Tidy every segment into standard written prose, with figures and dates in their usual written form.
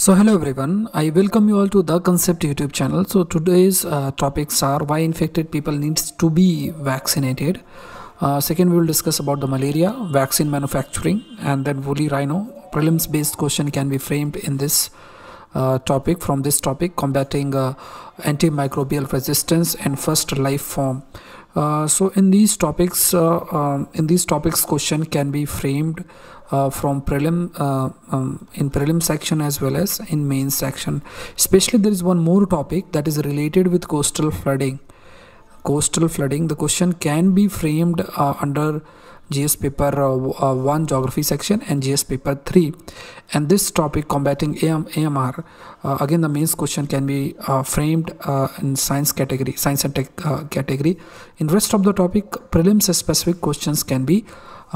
So hello everyone, I welcome you all to The Concept YouTube channel. So today's topics are why infected people needs to be vaccinated. Second, we will discuss about the malaria, vaccine manufacturing, and then woolly rhino. Prelims based question can be framed in this topic. From this topic, combating antimicrobial resistance and first life form. So in these topics, question can be framed from in prelim section as well as in main section. Especially there is one more topic that is related with coastal flooding. The question can be framed under GS paper 1 geography section and GS paper 3, and this topic combating AMR, again the mains question can be framed in science and tech category. In rest of the topic, prelims specific questions can be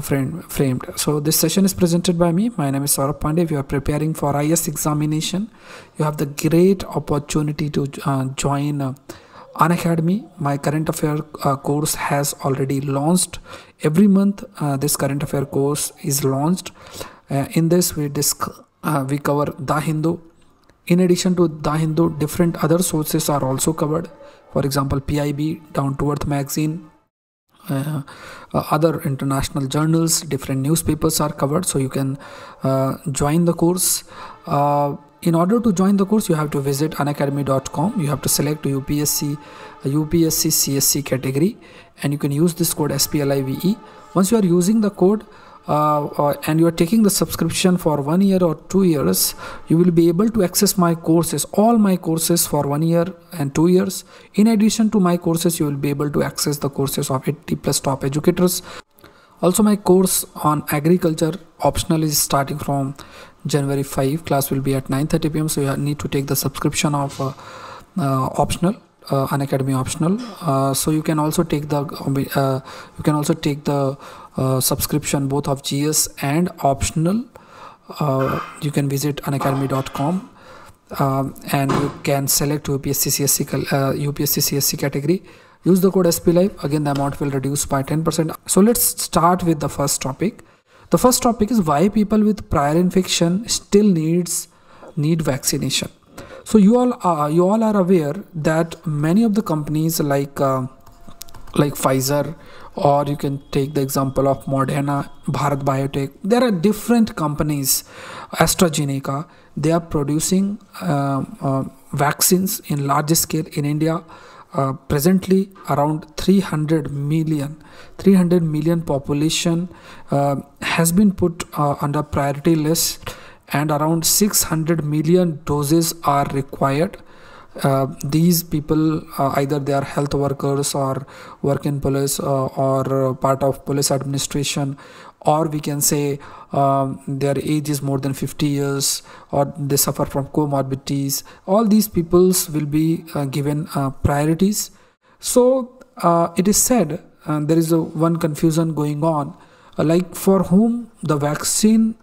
framed. So this session is presented by me. My name is Saurabh Pandey. If you are preparing for IS examination, you have the great opportunity to join Unacademy. My current affair course has already launched. Every month this current affair course is launched. In this we cover The Hindu. In addition to The Hindu, different other sources are also covered. For example, PIB, Down to Earth magazine, other international journals, different newspapers are covered. So you can join the course. In order to join the course, you have to visit unacademy.com. You have to select UPSC CSC category, and you can use this code SPLIVE. Once you are using the code and you are taking the subscription for 1 year or 2 years, you will be able to access my courses, all my courses for 1 year and 2 years. In addition to my courses, you will be able to access the courses of 80+ top educators. Also, my course on agriculture optional is starting from January 5. Class will be at 9:30 p.m. So you need to take the subscription of optional, Unacademy optional. So you can also take the subscription both of GS and optional. You can visit unacademy.com and you can select UPSC CSC category. Use the code SPLIVE. Again, the amount will reduce by 10%. So let's start with the first topic. The first topic is why people with prior infection still need vaccination. So you all are aware that many of the companies like Pfizer, or you can take the example of Moderna, Bharat Biotech. There are different companies, AstraZeneca. They are producing vaccines in large scale in India. Presently around 300 million population has been put under priority list, and around 600 million doses are required. These people, either they are health workers or work in police or part of police administration, or we can say their age is more than 50 years, or they suffer from comorbidities. All these peoples will be given priorities. So it is said, there is one confusion going on, like for whom the vaccine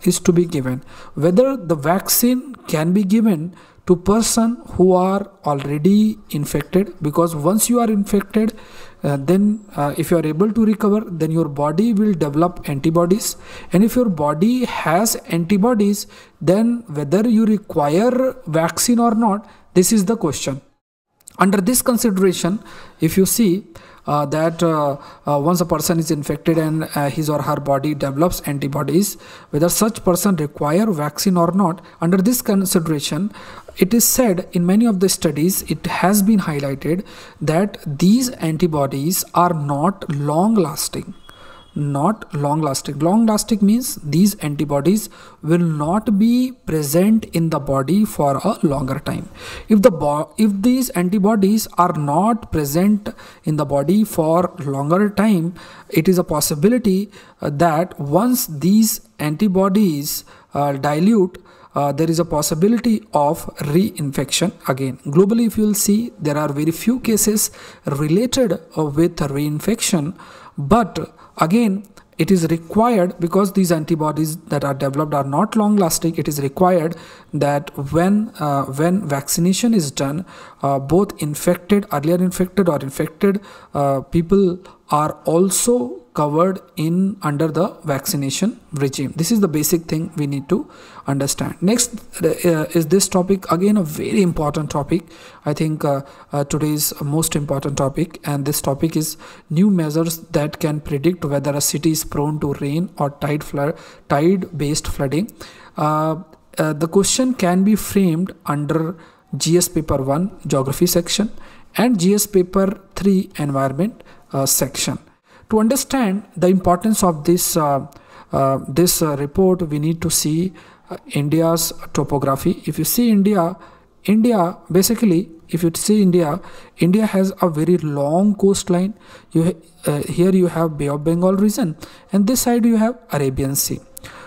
is to be given, whether the vaccine can be given to person who are already infected, because once you are infected, then if you are able to recover, then your body will develop antibodies, and if your body has antibodies, then whether you require vaccine or not, this is the question. Under this consideration, if you see that once a person is infected and his or her body develops antibodies, whether such person require vaccine or not, under this consideration, it is said in many of the studies, it has been highlighted that these antibodies are not long lasting. Long lasting means these antibodies will not be present in the body for a longer time. If these antibodies are not present in the body for longer time, it is a possibility that once these antibodies dilute, there is a possibility of reinfection again. Globally, if you will see, there are very few cases related with reinfection, but again, it is required, because these antibodies that are developed are not long lasting. It is required that when vaccination is done, both earlier infected or infected people are also covered in under the vaccination regime. This is the basic thing we need to understand. Next is this topic, again a very important topic. I think today's most important topic, and this topic is new measures that can predict whether a city is prone to rain or tide based flooding. The question can be framed under GS paper 1 geography section and GS paper 3 environment section. To understand the importance of this report, we need to see India's topography. If you see India basically, if you see India has a very long coastline. Here you have Bay of Bengal region, and this side you have Arabian Sea.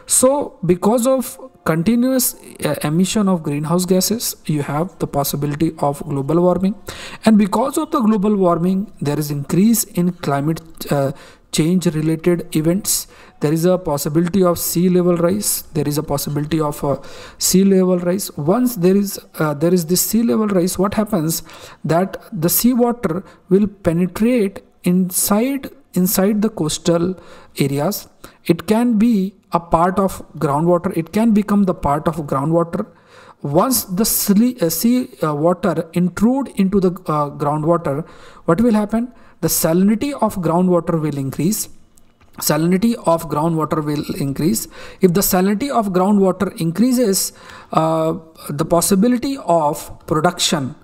So because of continuous emission of greenhouse gases, you have the possibility of global warming, and because of the global warming, there is increase in climate change related events. There is a possibility of sea level rise. Once there is this sea level rise, what happens that the seawater will penetrate inside the coastal areas. It can be a part of groundwater. It can become the part of groundwater. Once the sea water intrude into the groundwater, what will happen? The salinity of groundwater will increase. If the salinity of groundwater increases, the possibility of production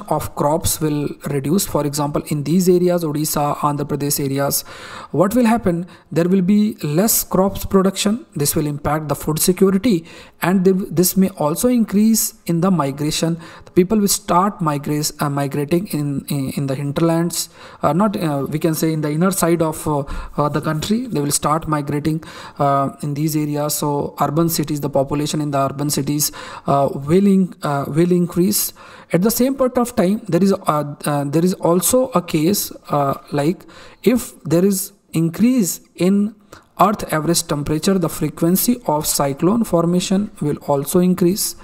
of crops will reduce. For example, in these areas, Odisha, Andhra Pradesh areas, what will happen? There will be less crops production. This will impact the food security, and this may also increase in the migration. The people will start migrating in the hinterlands, we can say in the inner side of the country. They will start migrating in these areas. So urban cities, the population in the urban cities will increase. At the same point of time, there is also a case like if there is increase in earth average temperature, the frequency of cyclone formation will also increase.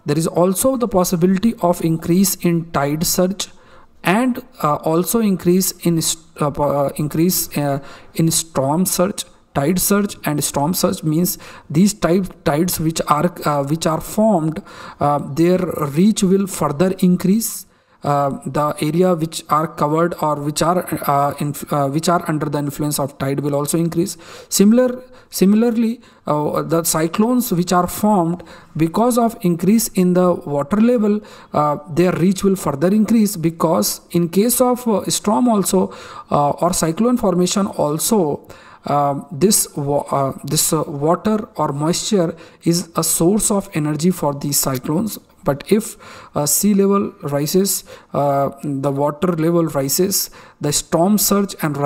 There is also the possibility of increase in tide surge, and also increase in storm surge. Tide surge and storm surge means these tides which are formed, their reach will further increase. The area which are covered or which are under the influence of tide will also increase. Similarly, the cyclones which are formed because of increase in the water level, their reach will further increase, because in case of storm also or cyclone formation also, this water or moisture is a source of energy for these cyclones. But if sea level rises, the water level rises, the storm surge and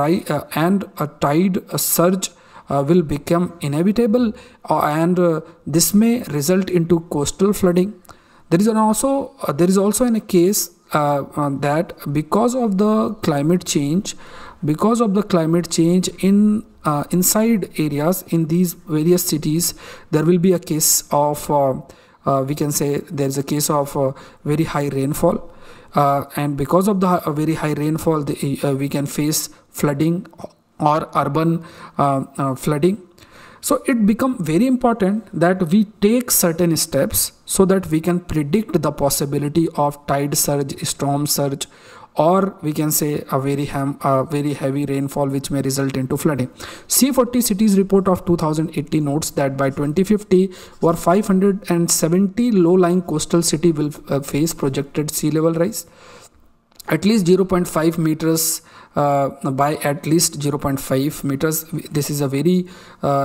a tide surge will become inevitable, and this may result into coastal flooding. There is also a case that because of the climate change in inside areas in these various cities, there will be a case of we can say there is a case of very high rainfall, and because of the very high rainfall, we can face flooding or urban flooding. So it becomes very important that we take certain steps so that we can predict the possibility of tide surge, storm surge, or we can say a very heavy rainfall which may result into flooding. C40 Cities report of 2018 notes that by 2050, over 570 low-lying coastal city will face projected sea level rise at least 0.5 meters by at least 0.5 meters. This is a very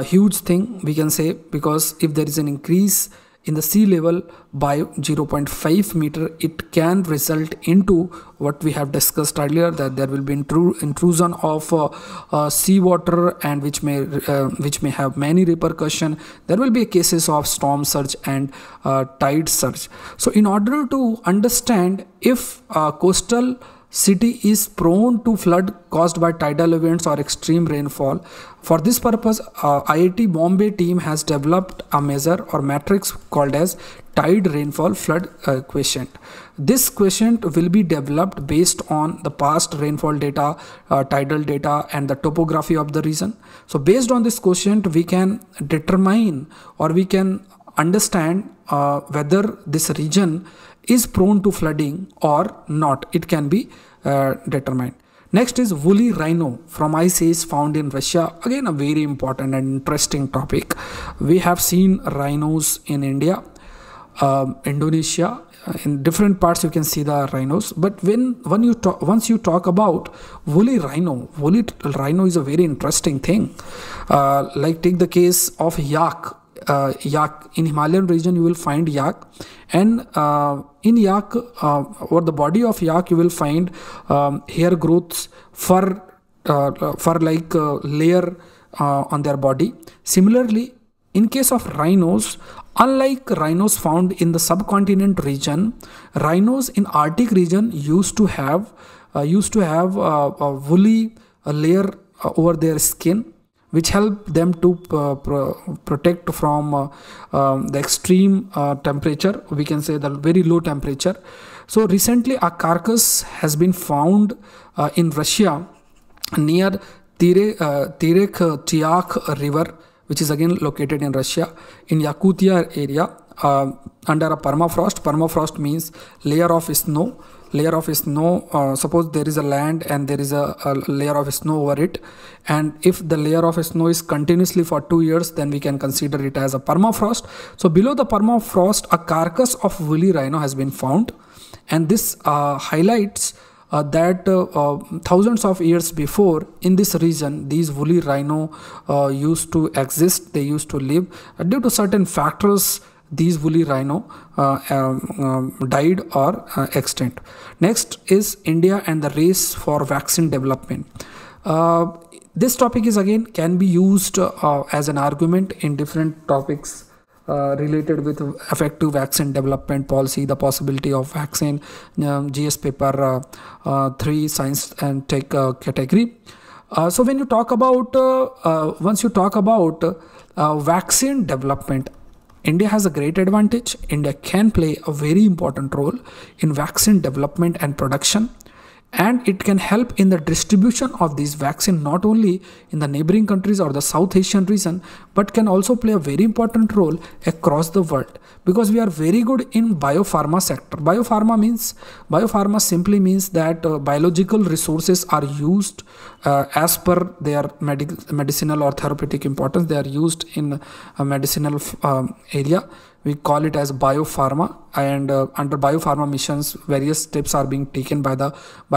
huge thing, we can say, because if there is an increase in the sea level by 0.5 meter, it can result into what we have discussed earlier, that there will be intrusion of seawater, and which may have many repercussions. There will be cases of storm surge and tide surge. So in order to understand if coastal city is prone to flood caused by tidal events or extreme rainfall. For this purpose, IIT Bombay team has developed a measure or matrix called as tide rainfall flood quotient. This quotient will be developed based on the past rainfall data, tidal data, and the topography of the region. So based on this quotient, we can determine or we can understand whether this region is prone to flooding or not. It can be determined. Next is woolly rhino from Ice Age found in Russia. Again, a very important and interesting topic. We have seen rhinos in India, Indonesia. In different parts you can see the rhinos, but once you talk about woolly rhino is a very interesting thing. Like take the case of yak. In Himalayan region you will find yak, and in yak or the body of yak you will find hair growths, fur like layer on their body. Similarly, in case of rhinos, unlike rhinos found in the subcontinent region, rhinos in Arctic region used to have a woolly layer over their skin, which help them to protect from the extreme temperature. We can say the very low temperature. So recently a carcass has been found in Russia near Terek river, which is again located in Russia, in Yakutia area, under a permafrost. Permafrost means layer of snow. Suppose there is a land and there is a layer of snow over it, and if the layer of snow is continuously for 2 years, then we can consider it as a permafrost. So below the permafrost, a carcass of woolly rhino has been found, and this highlights that thousands of years before in this region these woolly rhino used to exist, they used to live. Due to certain factors, these woolly rhino died or extinct. Next is India and the race for vaccine development. This topic is again can be used as an argument in different topics related with effective vaccine development policy, the possibility of vaccine, GS paper 3 science and tech category. So when you talk about once you talk about vaccine development, India has a great advantage. India can play a very important role in vaccine development and production, and it can help in the distribution of these vaccine not only in the neighboring countries or the South Asian region, but can also play a very important role across the world, because we are very good in biopharma sector. Biopharma simply means that biological resources are used as per their medicinal or therapeutic importance. They are used in a medicinal area. We call it as biopharma, and under biopharma missions, various steps are being taken by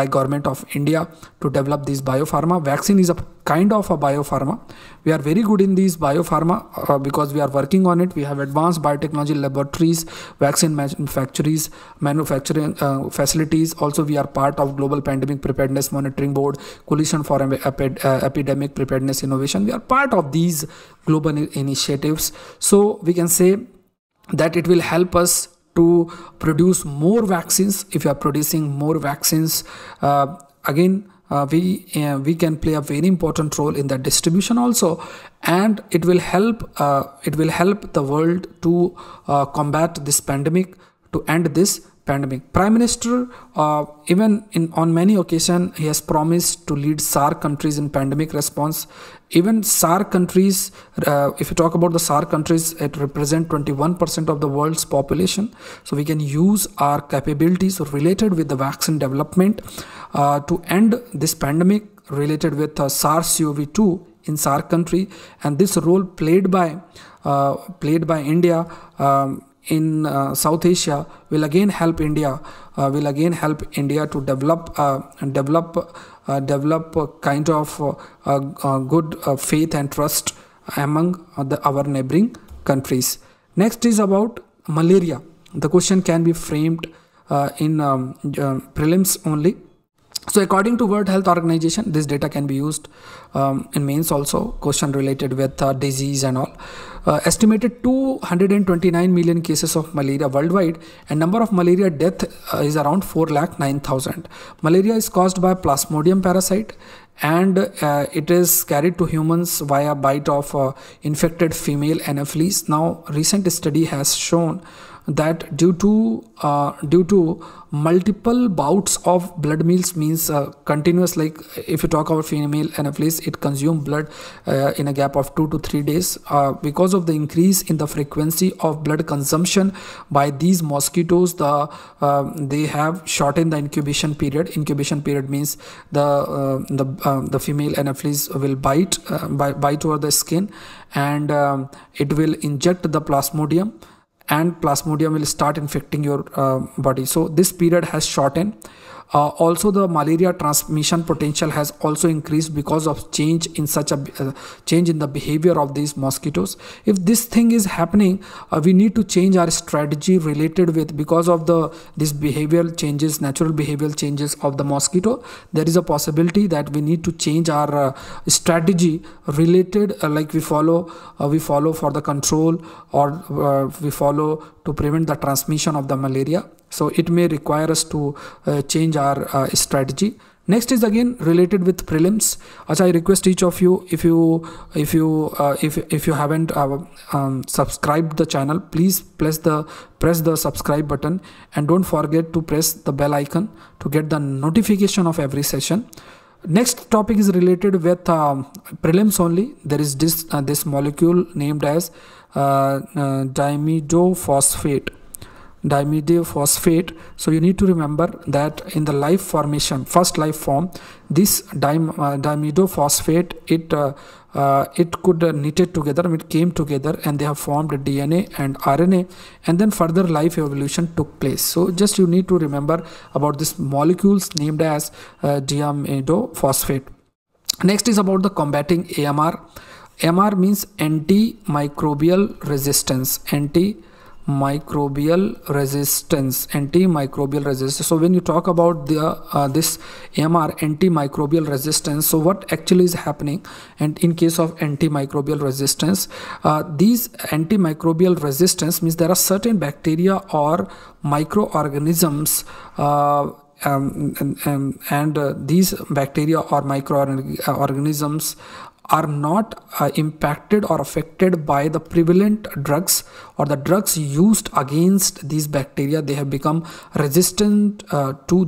government of India to develop these biopharma. Vaccine is a kind of a biopharma. We are very good in these biopharma because we are working on it. We have advanced biotechnology laboratories, vaccine manufacturing facilities. Also, we are part of Global Pandemic Preparedness Monitoring Board, Coalition for Epidemic Preparedness Innovation. We are part of these global initiatives. So we can say that it will help us to produce more vaccines. If you are producing more vaccines, we can play a very important role in the distribution also, and it will help the world to combat this pandemic, to end this pandemic. Prime Minister, on many occasions, he has promised to lead SAARC countries in pandemic response. Even SAARC countries, if you talk about the SAARC countries, it represents 21% of the world's population. So we can use our capabilities related with the vaccine development to end this pandemic related with SARS-CoV-2 in SAARC country. And this role played by India in South Asia will again help India to develop a kind of good faith and trust among our neighboring countries. Next is about malaria. The question can be framed in prelims only. So according to World Health Organization, this data can be used in mains also, question related with disease and all. Estimated 229 million cases of malaria worldwide, and number of malaria death is around 4,09,000. Malaria is caused by Plasmodium parasite, and it is carried to humans via bite of infected female Anopheles. Now, recent study has shown that due to multiple bouts of blood meals, means continuous, like if you talk about female Anopheles, it consumes blood in a gap of 2 to 3 days. Because of the increase in the frequency of blood consumption by these mosquitoes, they have shortened the incubation period. Incubation period means the female Anopheles will bite over the skin, and it will inject the Plasmodium, and Plasmodium will start infecting your body. So this period has shortened. Also, the malaria transmission potential has also increased because of change in the behavior of these mosquitoes. If this thing is happening, we need to change our strategy related with, because of this behavioral changes, natural behavioral changes of the mosquito. There is a possibility that we need to change our strategy related, like we follow for the control, or we follow to prevent the transmission of the malaria. So it may require us to change our strategy. Next is again related with prelims. As I request each of you, if you haven't subscribed the channel, please press the subscribe button, and don't forget to press the bell icon to get the notification of every session. Next topic is related with prelims only. There is this molecule named as diamidophosphate. So you need to remember that in the life formation, first life form, this diamidophosphate, it could knitted together, it came together, and they have formed DNA and RNA, and then further life evolution took place. So just you need to remember about this molecules named as diamidophosphate. Next is about the combating AMR. AMR means antimicrobial resistance. Antimicrobial resistance. So when you talk about this AMR, antimicrobial resistance, so what actually is happening? And in case of antimicrobial resistance, these antimicrobial resistance means there are certain bacteria or microorganisms, and these bacteria or microorganisms are not impacted or affected by the prevalent drugs or the drugs used against these bacteria. They have become resistant to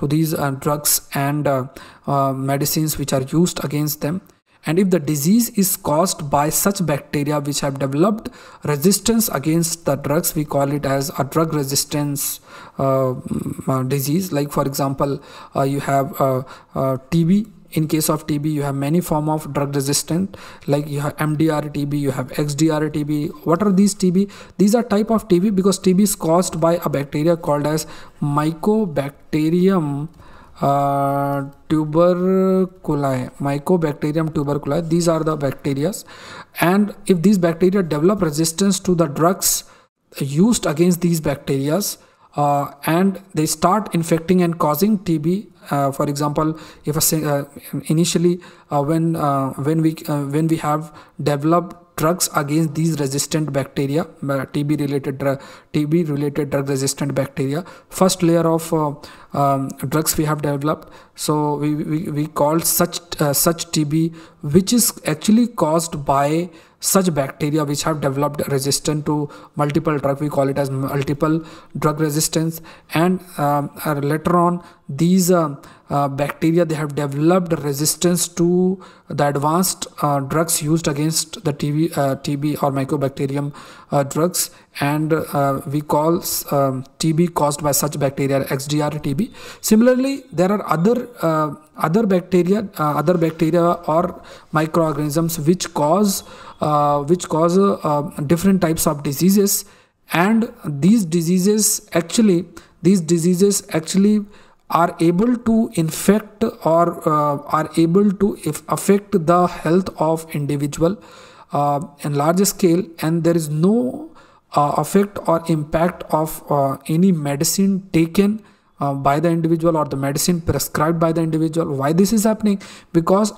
these drugs and medicines which are used against them. And if the disease is caused by such bacteria which have developed resistance against the drugs, we call it as a drug resistance disease. Like for example, you have TB. In case of TB, you have many form of drug resistant, like you have MDR TB, you have XDR TB. What are these TB? These are type of TB because TB is caused by a bacteria called as Mycobacterium tuberculi. These are the bacteria, and if these bacteria develop resistance to the drugs used against these bacteria, and they start infecting and causing TB. For example, if initially when we have developed drugs against these resistant bacteria, TB related drug resistant bacteria, first layer of drugs we have developed. So we call such TB, which is actually caused by such bacteria which have developed resistant to multiple drugs. We call it as multiple drug resistance. And later on, these bacteria, they have developed resistance to the advanced drugs used against the TB or Mycobacterium drugs, and we call TB caused by such bacteria XDR TB. Similarly, there are other bacteria or microorganisms which cause different types of diseases, and these diseases actually are able to infect or are able to affect the health of individual in larger scale, and there is no effect or impact of any medicine taken by the individual, or the medicine prescribed by the individual. Why this is happening? Because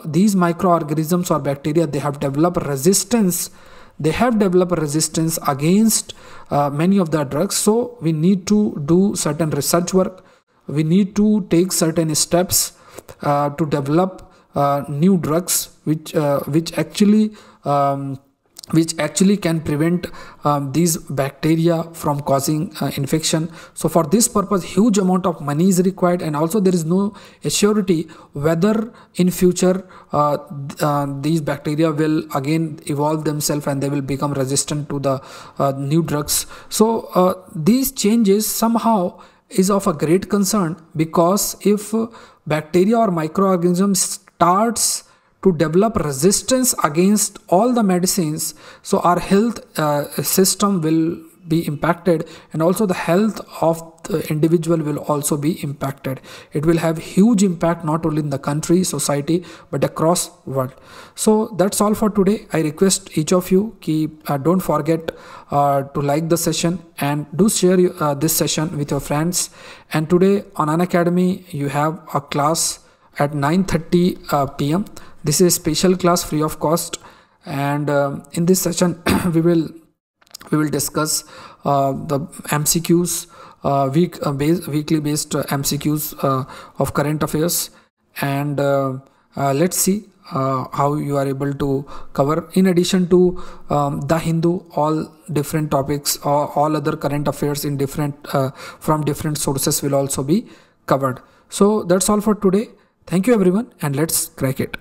these microorganisms or bacteria, they have developed resistance. They have developed resistance against many of the drugs. So we need to do certain research work. We need to take certain steps to develop new drugs which actually can prevent these bacteria from causing infection. So for this purpose, huge amount of money is required, and also there is no surety whether in future these bacteria will again evolve themselves and they will become resistant to the new drugs. So these changes somehow is of a great concern, because if bacteria or microorganisms starts to develop resistance against all the medicines, so our health system will be impacted, and also the health of the individual will also be impacted. It will have huge impact not only in the country, society, but across world. So that's all for today. I request each of you don't forget to like the session, and do share this session with your friends. And today on Unacademy you have a class at 9:30 p.m. This is a special class free of cost, and in this session we will discuss the MCQs, weekly based MCQs of current affairs, and let's see how you are able to cover, in addition to the Hindu, all different topics, or all other current affairs in different from different sources will also be covered. So that's all for today. Thank you everyone, and let's crack it.